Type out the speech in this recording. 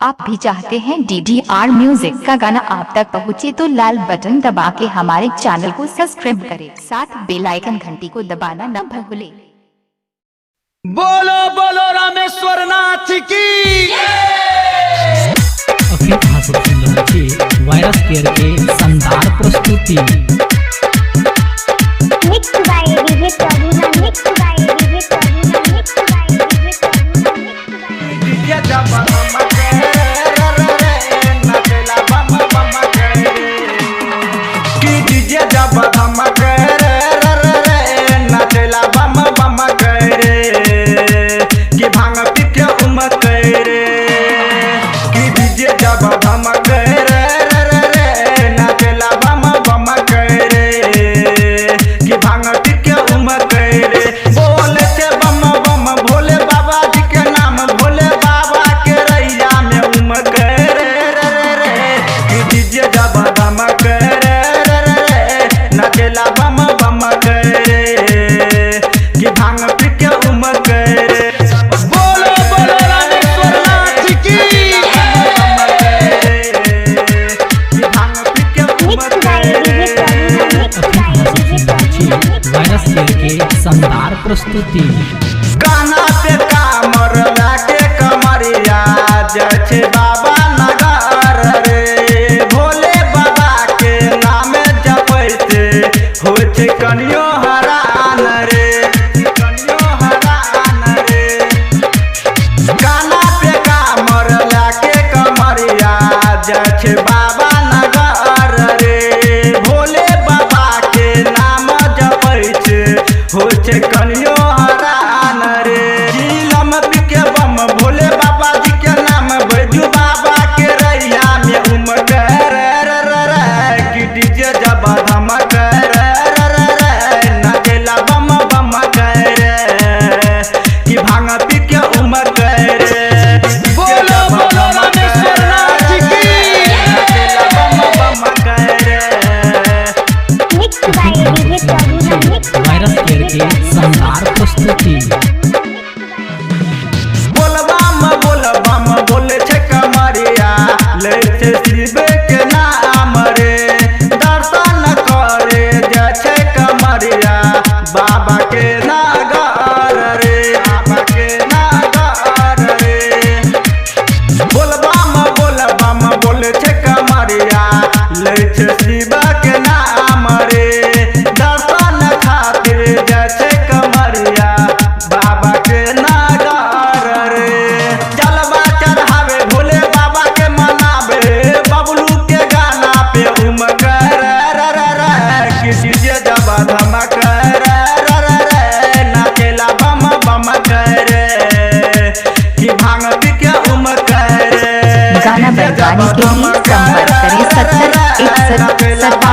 आप भी चाहते हैं DDR म्यूजिक का गाना आप तक पहुंचे तो लाल बटन दबा के हमारे चैनल को सब्सक्राइब करें, साथ बेल आइकन घंटी को दबाना न भूलें। बोलो बोलो रामेश्वर नाथ की। अभी आप सुन रहे थे वायरस केयर के शानदार प्रस्तुति। Mixed by DJ Taruna, mixed by DJ Taruna, mixed by DJ Taruna, mixed by ये जब हम रे नचला बम बम करे कि डीजे जब हम रे नचला बम बम करे कि भांग पी के उम करे कि डीजे जब हम रे नचला बम बम करे कि भांग पी के उम करे बोले थे बम बम भोले बाबा जी के नाम भोले बाबा के रैया में उम करे कि डीजे जब हम नचला बम बम करे कि भांग पी के उम करे। बोलो बोलो रामेश्वर नाथ की। कि भांग पी के उम mixed by DJ Taruna, mixed अभी by आप DJ सुन रहे थे Taruna, वायरस केयर के शानदार प्रस्तुति। गाना पे कामर लाके कमरिया जैसे बाबा नगर रे भोले बाबा के नाम जपैते होते कनियो हरान रे कनियो हरान रे। गाना पे कामर लाके कमरिया जैसे बाबा नगर रे भोले बाबा के नाम जपैते होते कनियो हरान रे। जिलम पिके बम भोले बाबा जी के नाम बैजू बाबा के रैया में उम करे कि डीजे जब हम नचला बम बम करे कि भांग पी के उम करे। बोलो बोलो रामेश्वर नाथ की। नचला बम बम करे mixed by DJ Taruna, mixed by virus care DJ के Taruna, शानदार प्रस्तुति। बोलबम बोले छे कमरिया ले छे शिव के नाम रे दर्शन करे जा छे कमरिया बाबा के नगर रे बाबा के नगर रे। बोलबम बोले छे कमरिया ले छे शिव के नाम रे दर्शन खातिर जा छे कमरिया बाबा के नगर रे। जलवा चढ़ावे भोले बाबा के मनावे बबलू के गाना पे उम करे कि डीजे जब धम करे नाचेला बम बम करे कि भांग पी के उम करे। गाना बनवाने के लिए संपर्क करें 70 61 57